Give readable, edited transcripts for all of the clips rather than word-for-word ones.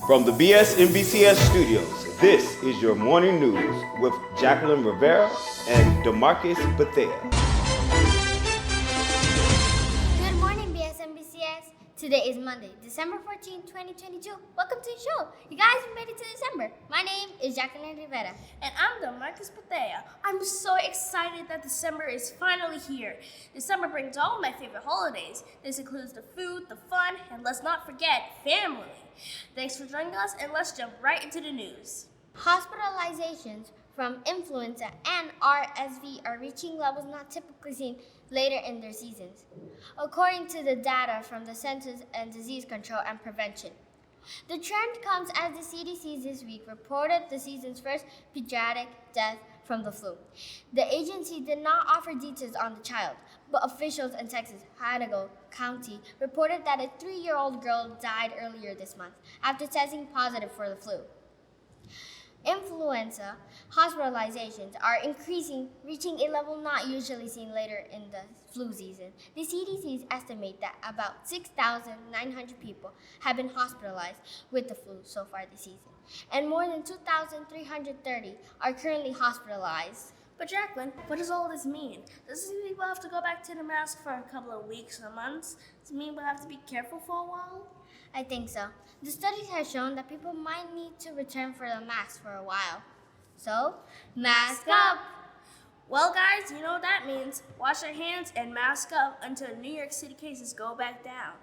From the BSNBCS studios, this is your morning news with Jacqueline Rivera and DeMarcus Bethea. Good morning, BSNBCS. Today is Monday, December 14, 2022. Welcome to the show. You guys made it to December. My name is Jacqueline Rivera. And I'm DeMarcus Bethea. I'm so excited that December is finally here. December brings all my favorite holidays. This includes the food, the fun, and let's not forget, family. Thanks for joining us, and let's jump right into the news. Hospitalizations from influenza and RSV are reaching levels not typically seen later in their seasons, according to the data from the Centers for Disease Control and Prevention. The trend comes as the CDC this week reported the season's first pediatric death from the flu. The agency did not offer details on the child, but officials in Texas, Hidalgo County, reported that a 3-year-old girl died earlier this month after testing positive for the flu. Influenza hospitalizations are increasing, reaching a level not usually seen later in the flu season. The CDC estimates that about 6,900 people have been hospitalized with the flu so far this season, and more than 2,330 are currently hospitalized. But Jacqueline, what does all this mean? Does this mean we'll have to go back to the mask for a couple of weeks or months? Does it mean we'll have to be careful for a while? I think so. The studies have shown that people might need to return for the mask for a while. So, mask up! Well, guys, you know what that means. Wash your hands and mask up until New York City cases go back down.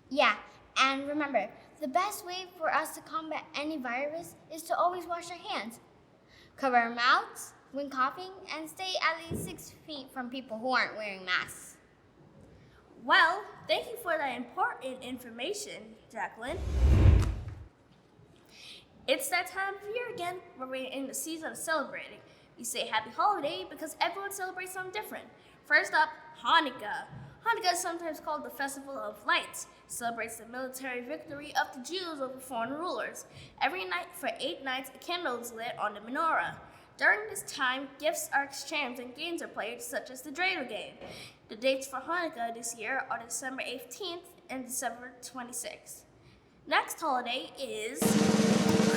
Yeah, and remember, the best way for us to combat any virus is to always wash our hands. Cover our mouths when coughing and stay at least 6 feet from people who aren't wearing masks. Well, thank you for that important information, Jacqueline. It's that time of year again where we're in the season of celebrating. We say happy holiday because everyone celebrates something different. First up, Hanukkah. Hanukkah is sometimes called the Festival of Lights. It celebrates the military victory of the Jews over foreign rulers. Every night for 8 nights, a candle is lit on the menorah. During this time, gifts are exchanged and games are played, such as the dreidel game. The dates for Hanukkah this year are December 18th and December 26th. Next holiday is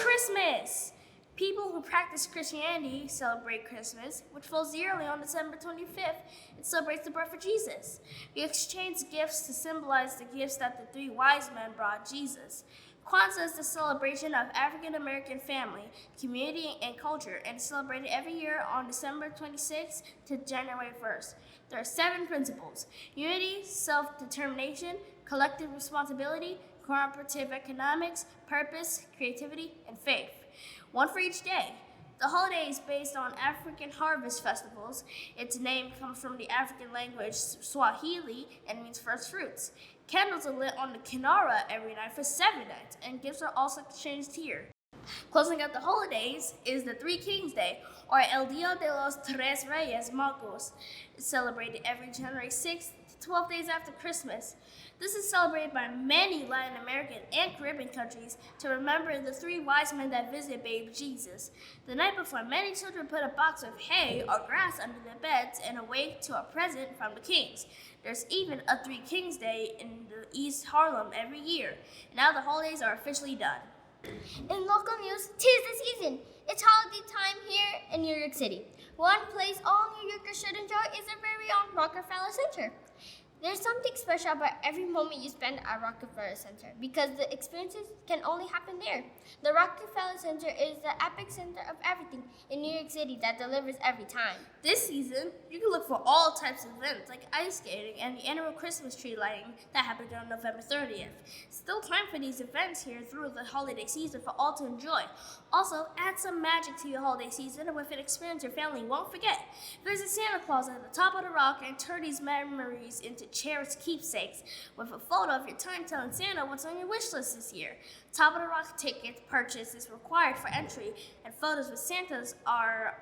Christmas. People who practice Christianity celebrate Christmas, which falls yearly on December 25th. It celebrates the birth of Jesus. We exchange gifts to symbolize the gifts that the 3 wise men brought Jesus. Kwanzaa is the celebration of African American family, community, and culture, and is celebrated every year on December 26th to January 1st. There are 7 principles: unity, self-determination, collective responsibility, cooperative economics, purpose, creativity, and faith. One for each day. The holiday is based on African harvest festivals. Its name comes from the African language Swahili and means first fruits. Candles are lit on the Kinara every night for 7 nights, and gifts are also exchanged here. Closing out the holidays is the 3 Kings Day, or El Dia de los Tres Reyes Magos. It's celebrated every January 6th to 12 days after Christmas. This is celebrated by many Latin American and Caribbean countries to remember the 3 wise men that visited baby Jesus. The night before, many children put a box of hay or grass under their beds and await to a present from the kings. There's even a 3 Kings Day in the East Harlem every year. Now the holidays are officially done. In local news, 'tis the season. It's holiday time here in New York City. One place all New Yorkers should enjoy is their very own Rockefeller Center. There's something special about every moment you spend at Rockefeller Center because the experiences can only happen there. The Rockefeller Center is the epic center of everything in New York City that delivers every time. This season, you can look for all types of events like ice skating and the annual Christmas tree lighting that happens on November 30th. Still time for these events here through the holiday season for all to enjoy. Also, add some magic to your holiday season with an experience your family won't forget. Visit Santa Claus at the top of the rock and turn these memories into cherished keepsakes with a photo of your time telling Santa what's on your wish list this year. Top of the Rock ticket purchase is required for entry, and photos with Santas are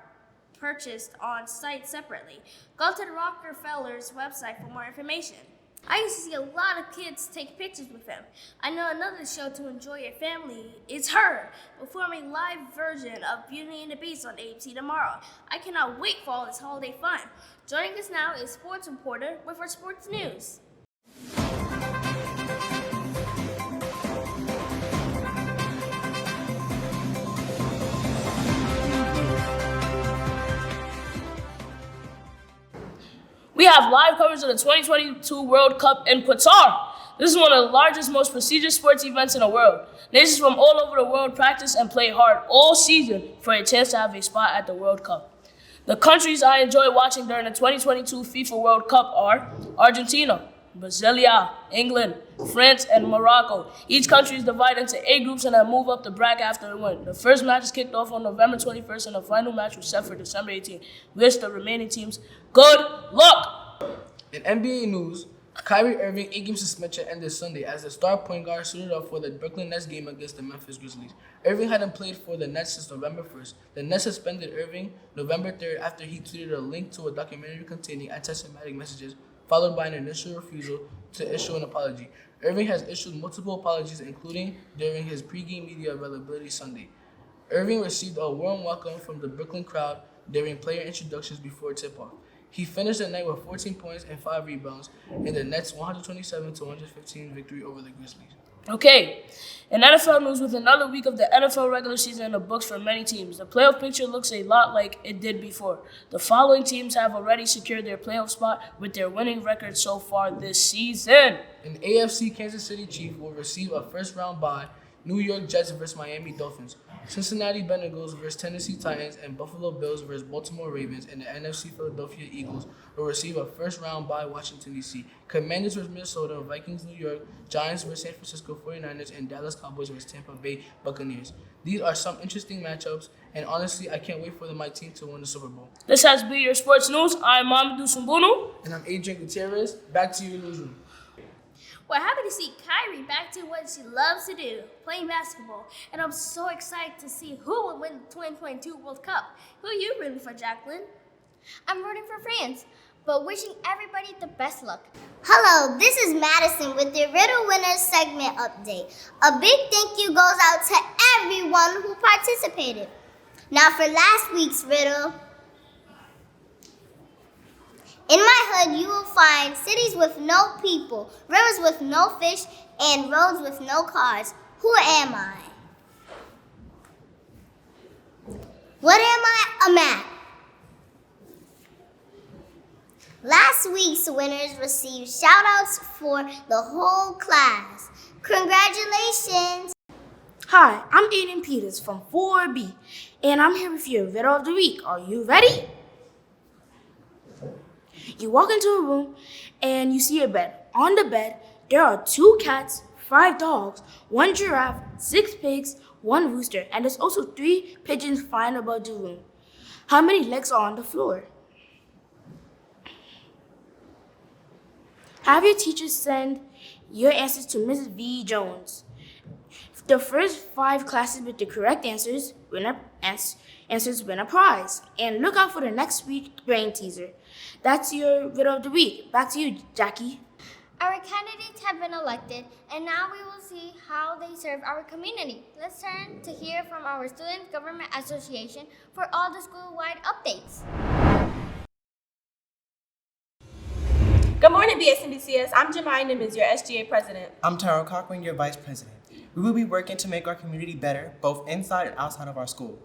purchased on site separately. Go to the Rockefeller's website for more information. I used to see a lot of kids take pictures with him. I know another show to enjoy your family is Her, performing live version of Beauty and the Beast on ABC tomorrow. I cannot wait for all this holiday fun. Joining us now is sports reporter with our sports news. We have live coverage of the 2022 World Cup in Qatar. This is one of the largest, most prestigious sports events in the world. Nations from all over the world practice and play hard all season for a chance to have a spot at the World Cup. The countries I enjoy watching during the 2022 FIFA World Cup are Argentina, Brasilia, England, France, and Morocco. Each country is divided into 8 groups and then move up the bracket after the win. The first match is kicked off on November 21st and the final match was set for December 18th. Wish the remaining teams good luck! In NBA news, Kyrie Irving 8-game suspension ended Sunday as the star point guard suited up for the Brooklyn Nets game against the Memphis Grizzlies. Irving hadn't played for the Nets since November 1st. The Nets suspended Irving November 3rd after he tweeted a link to a documentary containing anti-Semitic messages, followed by an initial refusal to issue an apology. Irving has issued multiple apologies, including during his pregame media availability Sunday. Irving received a warm welcome from the Brooklyn crowd during player introductions before tip-off. He finished the night with 14 points and 5 rebounds in the Nets' 127-115 victory over the Grizzlies. Okay, in NFL news, with another week of the NFL regular season in the books for many teams, the playoff picture looks a lot like it did before. The following teams have already secured their playoff spot with their winning record so far this season. An AFC Kansas City Chiefs will receive a first-round bye, New York Jets versus Miami Dolphins, Cincinnati Bengals versus Tennessee Titans, and Buffalo Bills versus Baltimore Ravens, and the NFC Philadelphia Eagles will receive a first-round bye, Washington, D.C. Commanders versus Minnesota, Vikings New York, Giants versus San Francisco 49ers, and Dallas Cowboys versus Tampa Bay Buccaneers. These are some interesting matchups, and honestly, I can't wait for my team to win the Super Bowl. This has been your sports news. I'm Mamadou Sumbunu. And I'm Adrian Gutierrez. Back to your newsroom. We're happy to see Kyrie back to what she loves to do, playing basketball. And I'm so excited to see who will win the 2022 World Cup. Who are you rooting for, Jacqueline? I'm rooting for France, but wishing everybody the best luck. Hello, this is Madison with the Riddle Winners segment update. A big thank you goes out to everyone who participated. Now for last week's riddle. In my hood, you will find cities with no people, rivers with no fish, and roads with no cars. Who am I? What am I? A map. Last week's winners received shout-outs for the whole class. Congratulations! Hi, I'm Aiden Peters from 4B, and I'm here with your riddle of the week. Are you ready? You walk into a room and you see a bed. On the bed, there are 2 cats, 5 dogs, 1 giraffe, 6 pigs, 1 rooster, and there's also 3 pigeons flying above the room. How many legs are on the floor? Have your teacher send your answers to Mrs. V. Jones. The first 5 classes with the correct answers win a prize. And look out for the next week's brain teaser. That's your riddle of the week. Back to you, Jackie. Our candidates have been elected, and now we will see how they serve our community. Let's turn to hear from our Student Government Association for all the school-wide updates. Good morning, BSNBCS. I'm Jemai Nimmons, your SGA president. I'm Taro Cochran, your vice president. We will be working to make our community better, both inside and outside of our school.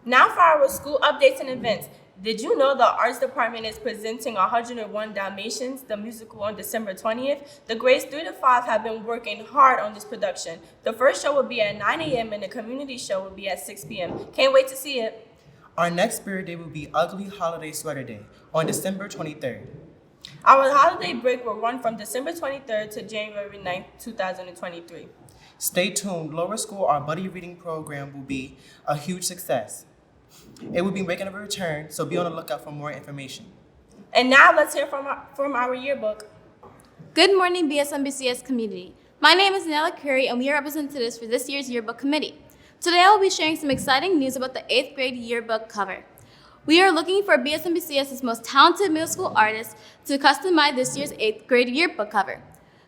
Now for our school updates and events. Did you know the Arts Department is presenting 101 Dalmatians, the musical, on December 20th? The grades 3 to 5 have been working hard on this production. The first show will be at 9 a.m. and the community show will be at 6 p.m. Can't wait to see it. Our next Spirit Day will be Ugly Holiday Sweater Day on December 23rd. Our holiday break will run from December 23rd to January 9th, 2023. Stay tuned. Lower School, our buddy reading program, will be a huge success. It will be making a return, so be on the lookout for more information. And now let's hear from our yearbook. Good morning, BSNBCS community. My name is Nella Curry, and we are representatives for this year's yearbook committee. Today, I will be sharing some exciting news about the 8th grade yearbook cover. We are looking for BSNBCS's most talented middle school artists to customize this year's 8th grade yearbook cover.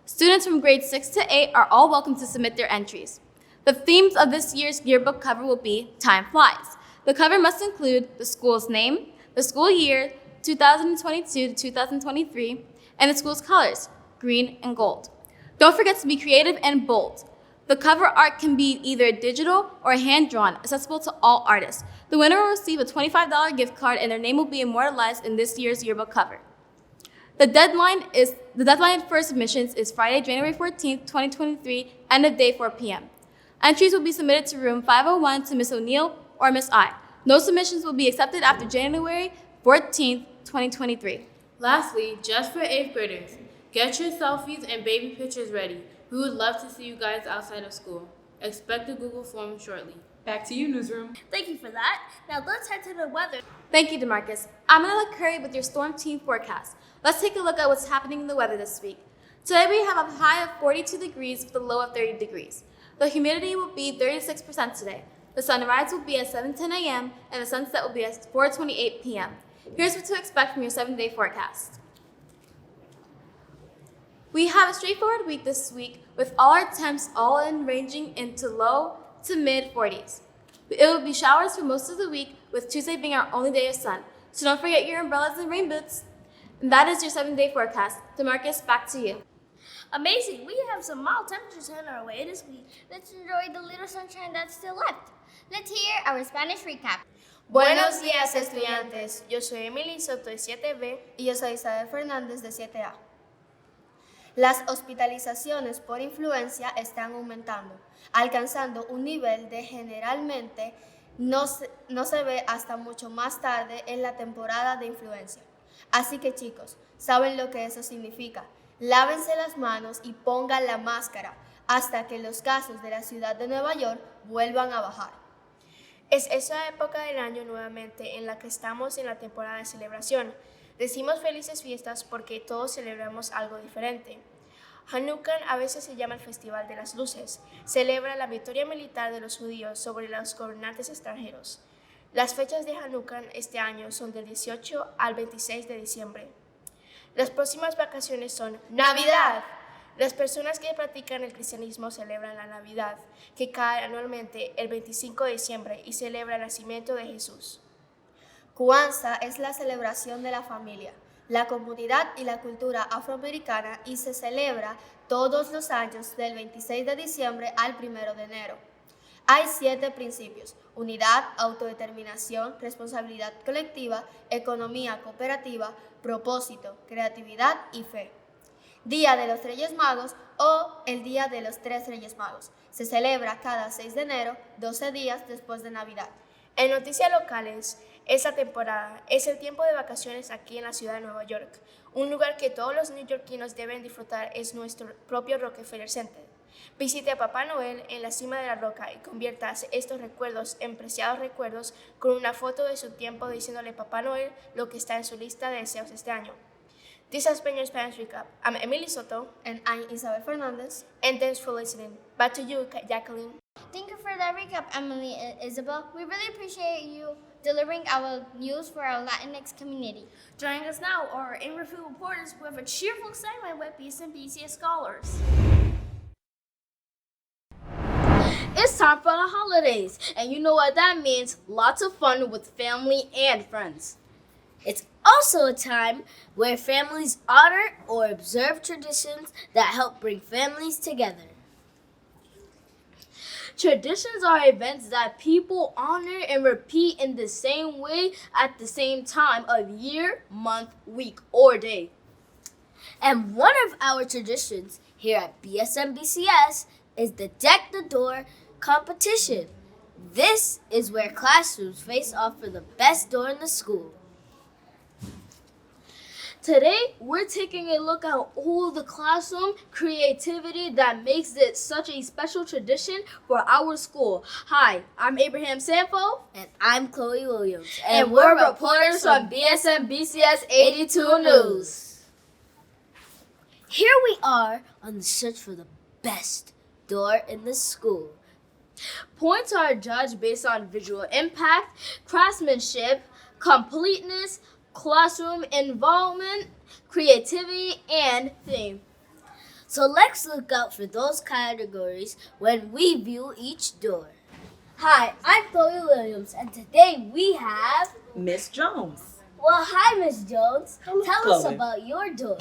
Students from grades 6 to 8 are all welcome to submit their entries. The themes of this year's yearbook cover will be Time Flies. The cover must include the school's name, the school year, 2022 to 2023, and the school's colors, green and gold. Don't forget to be creative and bold. The cover art can be either digital or hand-drawn, accessible to all artists. The winner will receive a $25 gift card and their name will be immortalized in this year's yearbook cover. The deadline for submissions is Friday, January 14th, 2023, end of day 4 p.m. Entries will be submitted to room 501 to Ms. O'Neill or Ms. I. No submissions will be accepted after January 14th, 2023. Lastly, just for 8th graders, get your selfies and baby pictures ready. We would love to see you guys outside of school. Expect the Google form shortly. Back to you, newsroom. Thank you for that. Now let's head to the weather. Thank you, DeMarcus. I'm Nella Curry with your Storm Team forecast. Let's take a look at what's happening in the weather this week. Today we have a high of 42 degrees with a low of 30 degrees. The humidity will be 36% today. The sunrise will be at 7:10 a.m. and the sunset will be at 4:28 p.m. Here's what to expect from your 7-day forecast. We have a straightforward week this week with all our temps all in ranging into low to mid 40s. It will be showers for most of the week with Tuesday being our only day of sun. So don't forget your umbrellas and rain boots. And that is your 7-day forecast. DeMarcus, back to you. Amazing. We have some mild temperatures heading our way this week. Let's enjoy the little sunshine that's still left. Let's hear our Spanish recap. Buenos días, estudiantes. Yo soy Emily Soto de 7B. Y yo soy Isabel Fernández de 7A. Las hospitalizaciones por influencia están aumentando, alcanzando un nivel de generalmente no se ve hasta mucho más tarde en la temporada de influencia. Así que chicos, ¿saben lo que eso significa? Lávense las manos y pongan la máscara hasta que los casos de la ciudad de Nueva York vuelvan a bajar. Es esa época del año nuevamente en la que estamos en la temporada de celebración. Decimos felices fiestas porque todos celebramos algo diferente. Hanukkah a veces se llama el Festival de las Luces. Celebra la victoria militar de los judíos sobre los gobernantes extranjeros. Las fechas de Hanukkah este año son del 18 al 26 de diciembre. Las próximas vacaciones son Navidad. Las personas que practican el cristianismo celebran la Navidad, que cae anualmente el 25 de diciembre y celebra el nacimiento de Jesús. Kwanzaa es la celebración de la familia, la comunidad y la cultura afroamericana y se celebra todos los años del 26 de diciembre al 1 de enero. Hay 7 principios: unidad, autodeterminación, responsabilidad colectiva, economía cooperativa, propósito, creatividad y fe. Día de los Reyes Magos o el Día de los 3 Reyes Magos. Se celebra cada 6 de enero, 12 días después de Navidad. En noticias locales, esta temporada es el tiempo de vacaciones aquí en la ciudad de Nueva York. Un lugar que todos los neoyorquinos deben disfrutar es nuestro propio Rockefeller Center. Visite a Papá Noel en la cima de la roca y convierta estos recuerdos en preciados recuerdos con una foto de su tiempo diciéndole a Papá Noel lo que está en su lista de deseos este año. This has been your Spanish recap. I'm Emily Soto. And I'm Isabel Fernández. And thanks for listening. Back to you, Jacqueline. Thank you for that recap, Emily and Isabel. We really appreciate you delivering our news for our Latinx community. Joining us now are in-review reporters who have a cheerful segment with BSNBCS scholars. It's time for the holidays, and you know what that means, lots of fun with family and friends. It's also a time where families honor or observe traditions that help bring families together. Traditions are events that people honor and repeat in the same way at the same time of year, month, week, or day. And one of our traditions here at BSNBCS is the Deck the Door competition. This is where classrooms face off for the best door in the school. Today, we're taking a look at all the classroom creativity that makes it such a special tradition for our school. Hi, I'm Abraham Sampo. And I'm Chloe Williams. And we're reporters from BSNBCS 82 News. Here we are on the search for the best door in the school. Points are judged based on visual impact, craftsmanship, completeness, classroom involvement, creativity, and theme. So let's look out for those categories when we view each door. Hi, I'm Chloe Williams, and today we have Miss Jones. Well, hi, Miss Jones. Hello, Tell us Chloe. about your door.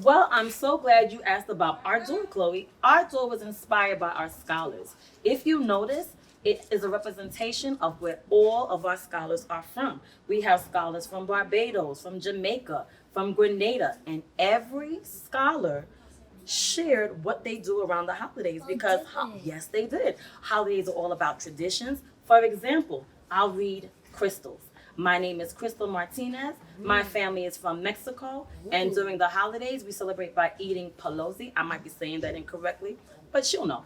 Well, I'm so glad you asked about our door, Chloe. Our door was inspired by our scholars. If you notice, it is a representation of where all of our scholars are from. We have scholars from Barbados, from Jamaica, from Grenada, and every scholar shared what they do around the holidays because yes, they did. Holidays are all about traditions. For example, I'll read Crystal's. My name is Crystal Martinez. My family is from Mexico, and during the holidays we celebrate by eating palosi. I might be saying that incorrectly, but you'll know.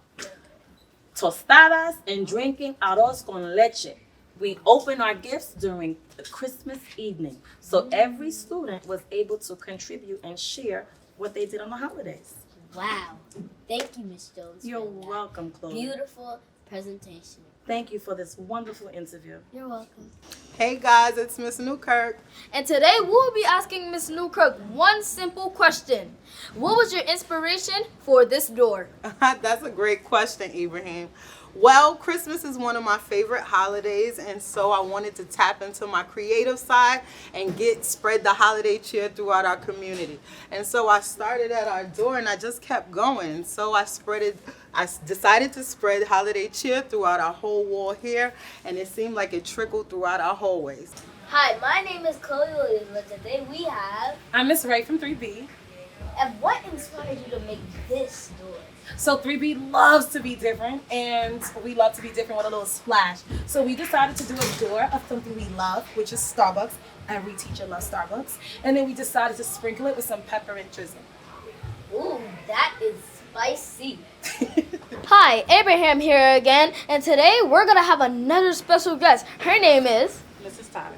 Tostadas and drinking arroz con leche. We open our gifts during the Christmas evening. So every student was able to contribute and share what they did on the holidays. Wow. Thank you, Miss Jones. You're welcome, Chloe. Beautiful presentation. Thank you for this wonderful interview. You're welcome. Hey guys, it's Miss Newkirk. And today we'll be asking Miss Newkirk one simple question. What was your inspiration for this door? That's a great question, Ibrahim. Well, Christmas is one of my favorite holidays, and so I wanted to tap into my creative side and spread the holiday cheer throughout our community. And so I started at our door and I just kept going. So I decided to spread holiday cheer throughout our whole wall here, and it seemed like it trickled throughout our hallways. Hi, my name is Chloe Williams, and today we have... I'm Miss Ray from 3B. And what inspired you to make this door? So 3B loves to be different, and we love to be different with a little splash. So we decided to do a door of something we love, which is Starbucks. Every teacher loves Starbucks. And then we decided to sprinkle it with some pepper and drizzle. Ooh, that is spicy. Hi, Abraham here again, and today we're gonna have another special guest. Her name is Mrs. Ty.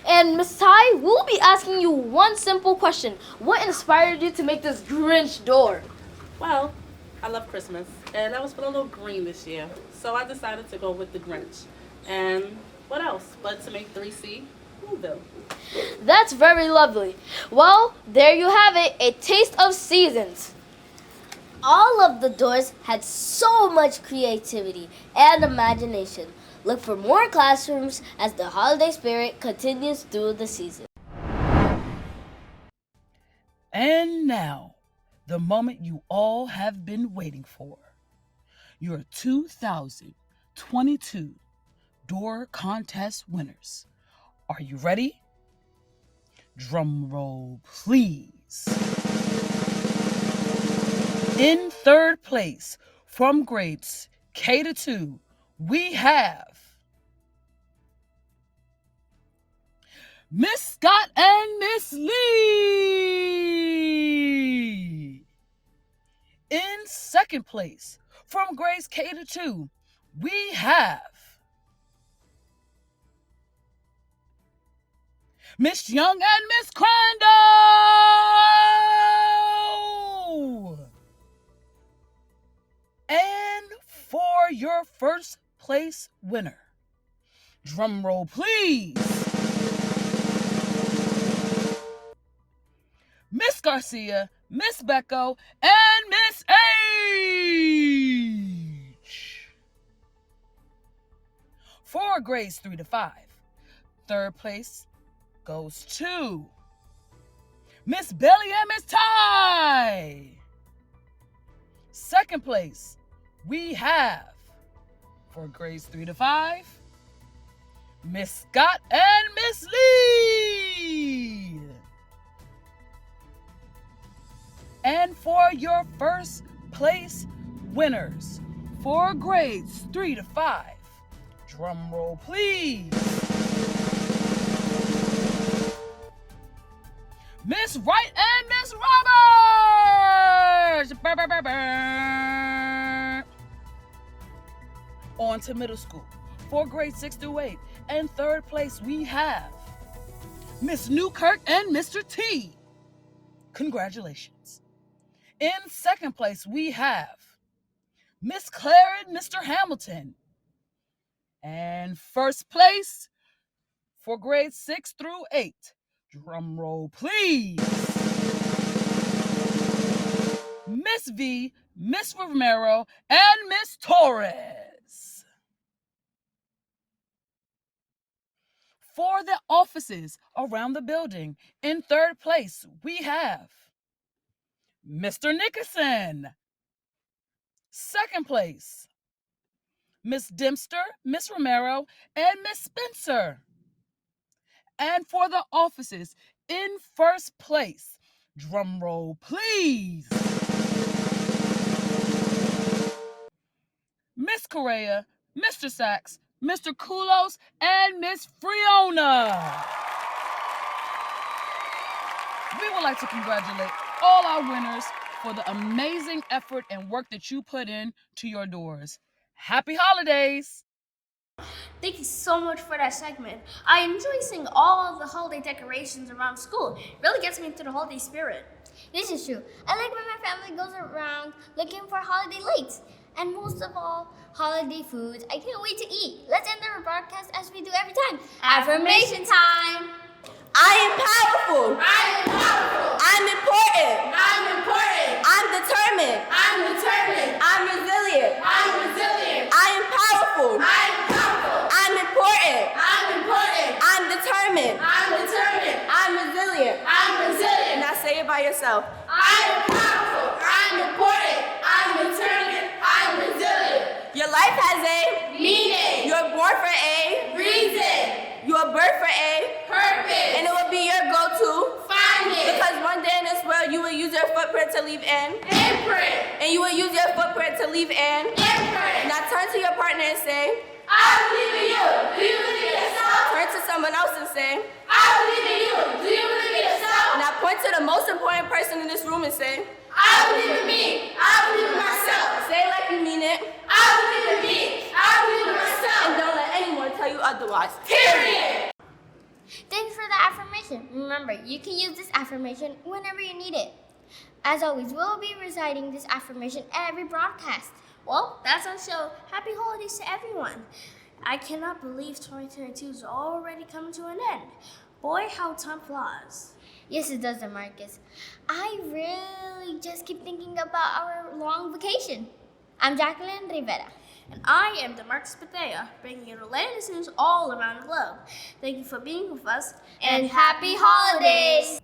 And Miss Ty, we'll be asking you one simple question. What inspired you to make this Grinch door? Well, I love Christmas, and I was feeling a little green this year, so I decided to go with the Grinch. And what else but to make 3C Whoville. That's very lovely. Well, there you have it, a taste of seasons. All of the doors had so much creativity and imagination. Look for more classrooms as the holiday spirit continues through the season. And now, the moment you all have been waiting for. Your 2022 Door Contest winners. Are you ready? Drum roll, please. In third place, from grades K to 2, we have Miss Scott and Miss Lee. In second place, from grades K to 2, we have Miss Young and Miss Crandall. And for your first place winner, drum roll please, Miss Garcia, Miss Becco, and Miss H. For grades 3 to 5, third place goes to Miss Belly and Miss Ty. Second place, we have, for grades 3 to 5, Miss Scott and Miss Lee. And for your first place winners, for grades 3 to 5, drum roll please, Miss Wright and Miss Roberts. Burr, burr, burr, burr. On to middle school, for grades 6 through 8. And third place we have Miss Newkirk and Mr. T. Congratulations. In second place we have Miss Claire and Mr. Hamilton. And first place for grades 6 through 8. Drum roll, please. Miss V, Miss Romero, and Miss Torres. For the offices around the building, in third place, we have Mr. Nickerson. Second place, Miss Dempster, Miss Romero, and Miss Spencer. And for the offices In first place, drum roll please, Miss Correa, Mr. Sachs, Mr. Kulos, and Miss Friona. We would like to congratulate all our winners for the amazing effort and work that you put in to your doors. Happy holidays! Thank you so much for that segment. I enjoy seeing all of the holiday decorations around school. It really gets me into the holiday spirit. This is true. I like when my family goes around looking for holiday lights. And most of all, holiday foods. I can't wait to eat. Let's end our broadcast as we do every time. Affirmation time! I am powerful. I am powerful. I'm important. I'm important. I'm determined. I'm determined. I'm resilient. I'm resilient. I am powerful. I am powerful. I'm important. I'm important. I'm determined. I'm determined. I'm resilient. I'm resilient. Now say it by yourself. I am powerful. I'm important. I'm determined. I'm resilient. Your life has a Meaning. You're born for a Reason. You were birthed for a Purpose. and it will be your go-to. Find it. Because one day in this world you will use your footprint to leave in. Imprint. And you will use your footprint to leave in. Imprint. Now turn to your partner and say, I believe in you. Do you believe in yourself? turn to someone else and say, I believe in you. Do you believe in yourself? now point to the most important person in this room and say, I believe in me. I believe in myself. say it like you mean it. I believe in me. I believe in myself. And don't let anyone tell you otherwise. Period. Thanks for the affirmation. Remember, you can use this affirmation whenever you need it. As always, we'll be reciting this affirmation every broadcast. Well, that's our show. Happy holidays to everyone. I cannot believe 2022 is already coming to an end. Boy, how time flies. Yes, it does, Marcus. I really just keep thinking about our long vacation. I'm Jacqueline Rivera. And I am DeMarcus Bethea, bringing you the latest news all around the globe. Thank you for being with us, And happy holidays!